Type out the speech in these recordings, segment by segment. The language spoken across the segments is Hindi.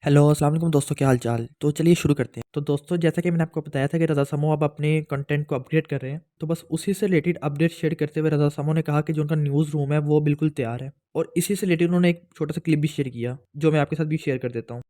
हेलो अस्सलाम वालेकुम दोस्तों, क्या हाल चाल। तो चलिए शुरू करते हैं। तो दोस्तों, जैसा कि मैंने आपको बताया था कि रज़ा समो अब अपने कंटेंट को अपग्रेड कर रहे हैं, तो बस उसी से रिलेटेड अपडेट शेयर करते हुए रज़ा समो ने कहा कि जो उनका न्यूज़ रूम है वो बिल्कुल तैयार है। और इसी से रिलेटेड उन्होंने एक छोटा सा क्लिप भी शेयर किया, जो मैं आपके साथ भी शेयर कर देता हूँ।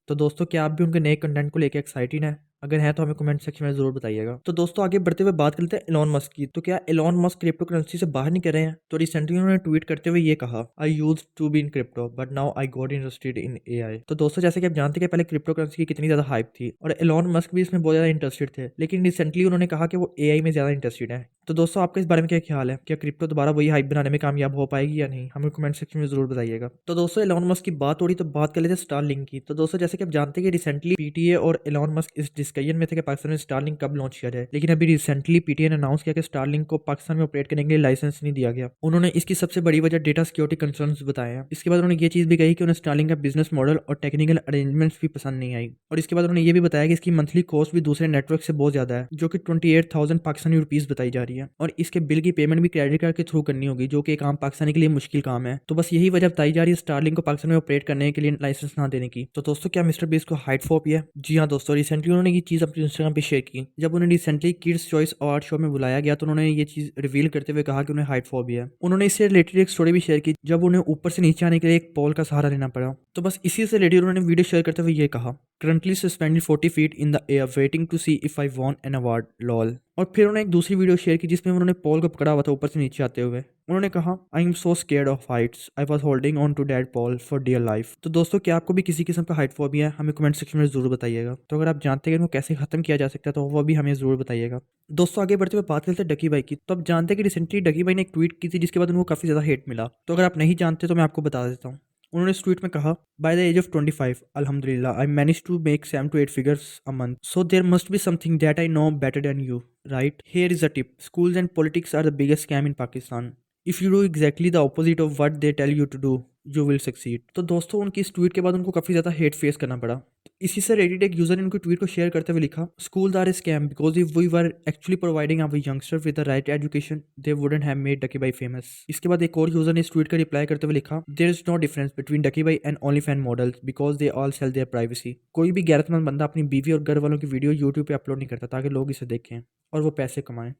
तो दोस्तों, क्या आप भी उनके नए कंटेंट को लेके एक्साइटेड हैं? अगर हैं तो हमें कमेंट सेक्शन में ज़रूर बताइएगा। तो दोस्तों, आगे बढ़ते हुए बात कर लेते हैं एलॉन मस्क की। तो क्या एलॉन मस्क क्रिप्टो करेंसी से बाहर नहीं कर रहे हैं? तो रिसेंटली उन्होंने ट्वीट करते हुए ये कहा, I use to be in crypto but now I got interested in AI. तो दोस्तों, जैसे कि आप जानते हैं कि पहले क्रिप्टो करेंसी की कितनी ज़्यादा हाइप थी और एलॉन मस्क भी इसमें बहुत ज़्यादा इंटरेस्टेड थे, लेकिन रिसेंटली उन्होंने कहा कि वो एआई में ज़्यादा इंटरेस्टेड है। तो दोस्तों, आपका इस बारे में क्या ख्याल है? क्या क्रिप्टो दोबारा वही हाइप बनाने में कामयाब हो पाएगी या नहीं? हमें कमेंट सेक्शन में जरूर बताइएगा। तो दोस्तों, एलॉन मस्क की बात हो रही तो बात कर लेते हैं स्टारलिंक की। तो दोस्तों, जैसे कि आप जानते हैं कि रिसेंटली पीटीए और एलॉन मस्क इस डिस्कशन में थे कि पाकिस्तान में स्टारलिंक कब लॉन्च किया जाए, लेकिन अभी रिसेंटली पीटीए ने अनाउंस किया कि स्टारलिंक को पाकिस्तान में ऑपरेट करने के लिए लाइसेंस नहीं दिया गया। उन्होंने इसकी सबसे बड़ी वजह डेटा सिक्योरिटी कंसर्न्स बताए हैं। इसके बाद उन्होंने ये चीज़ भी कही कि उन्हें स्टारलिंक का बिजनेस मॉडल और टेक्निकल अरेंजमेंट्स भी पसंद नहीं आई। और इसके बाद उन्होंने ये भी बताया कि इसकी मंथली कॉस्ट भी दूसरे नेटवर्क से बहुत ज्यादा है, जो कि 28,000 पाकिस्तानी रुपीज बताई जा रही है। और इसके बिल की पेमेंट भी क्रेडिट कार्ड के थ्रू करनी होगी, जो कि एक आम पाकिस्तानी के लिए मुश्किल काम है। तो बस यही वजह बताई जा रही है स्टारलिंक को पाकिस्तान में ऑपरेट करने के लिए लाइसेंस ना देने की। तो दोस्तों, क्या मिस्टर बीस को हाइट फोबिया है? जी हाँ दोस्तों, रिसेंटली उन्होंने ये चीज़ अपने इंस्टाग्राम पे शेयर की। जब उन्हें recently kids choice award show में बुलाया गया तो उन्होंने ये चीज़ रिवील करते हुए कहा कि उन्हें हाइट फोबिया है। उन्होंने इससे रिलेटेड एक स्टोरी भी शेयर की, जब उन्हें ऊपर से नीचे आने के लिए एक पोल का सहारा लेना पड़ा। तो बस इसी से रिलेटेड उन्होंने वीडियो शेयर करते हुए ये कहा, currently suspended 40 feet in the air waiting to see if I won an award lol. और फिर उन्होंने एक दूसरी वीडियो शेयर की जिसमें उन्होंने पोल को पकड़ा हुआ था ऊपर से नीचे आते हुए। उन्होंने कहा, I am so scared of heights, I was holding on to that pole for dear life. तो दोस्तों, क्या आपको भी किसी किस्म का हाइट फोबिया है? हमें कमेंट सेक्शन में जरूर बताइएगा। तो अगर आप जानते हैं कि इनको कैसे खत्म किया जा सकता है तो वो भी हमें जरूर बताइएगा। दोस्तों, आगे बढ़ते हुए बात करते हैं डकी भाई की। तो आप जानते हैं कि रिसेंटली डकी भाई ने एक ट्वीट की थी जिसके बाद उनको काफी ज्यादा हेट मिला। तो अगर आप नहीं जानते तो मैं आपको बता देता हूँ। उन्होंने इस ट्वीट में कहा, बाय द एज ऑफ 25 अल्हम्दुलिल्लाह I manage to make 7 to 8 figures a month, so there must be something that I know better than you, right? Here is a tip, schools and politics are the biggest scam in Pakistan. If you do exactly the opposite of what they tell you to do, you will succeed. तो दोस्तों, उनकी इस ट्वीट के बाद उनको काफी ज्यादा हेट फेस करना पड़ा। तो इसी से रेडिट एक यूजर ने उनकी ट्वीट को शेयर करते हुए लिखा, schools are a scam because if we were actually providing our youngsters with the right education they wouldn't have made डकी भाई फेमस। इसके बाद एक और यूजर ने इस ट्वीट का रिप्लाई करते हुए लिखा, there is no difference between Ducky Bhai and only fan models because they all sell their privacy. कोई भी गैरतमंद बंदा अपनी बीवी और घर वालों की वीडियो यूट्यूब पे अपलोड नहीं करता ताकि लोग इसे देखें और वो पैसे कमाएं।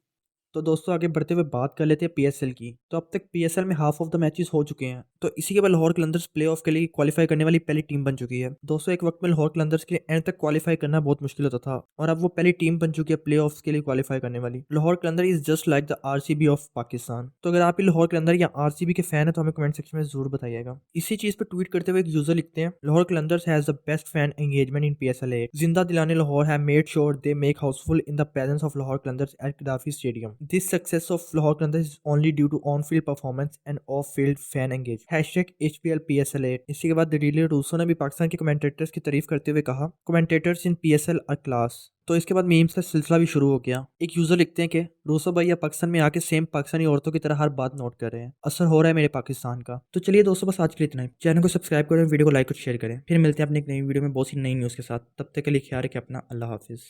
तो दोस्तों, आगे बढ़ते हुए बात कर लेते हैं पीएसएल की। तो अब तक पीएसएल में हाफ ऑफ द मैचेस हो चुके हैं। तो इसी के बाद लाहौर कलंदर्स प्लेऑफ के लिए क्वालिफाई करने वाली पहली टीम बन चुकी है। दोस्तों, एक वक्त में लाहौर कलंदर्स के लिए एंड तक क्वालिफाई करना बहुत मुश्किल होता था और अब वो पहली टीम बन चुकी है प्लेऑफ्स के लिए क्वालिफाई करने वाली। Lahore Qalandar is just like the RCB of Pakistan. तो अगर आप भी लाहौर कलंदर या आरसीबी के फैन है तो हमें कमेंट सेक्शन में जरूर बताइएगा। इसी चीज पर ट्वीट करते हुए एक यूजर लिखते हैं, Lahore Qalandars has the best fan engagement in PSL. जिंदा दिलाने Lahore have made sure they make house full in the presence of Lahore Qalandars at Gaddafi stadium. This success of Lahore Qalandars is only due to on field performance and off field fan engage. Hashtag HPL PSL8। इसी के बाद डिलीले रूसो ने भी पाकिस्तान के कमेंटेटर्स की तारीफ करते हुए कहा, commentators in PSL are class. तो इसके बाद मीम्स का सिलसिला भी शुरू हो गया। एक यूजर लिखते हैं कि रूसो भाई या पाकिस्तान में आके सेम पाकिस्तानी औरतों की तरह हर बात नोट कर रहे हैं, असर हो रहा है मेरे पाकिस्तान का। तो चलिए दोस्तों, बस आज के लिए इतना ही। चैनल को सब्सक्राइब करें, वीडियो को लाइक और शेयर करें। फिर मिलते हैं अपने एक नई वीडियो में बहुत सी नई न्यूज़ के साथ। तब तक के लिए ख्याल रखें अपना। अल्लाह हाफिज़।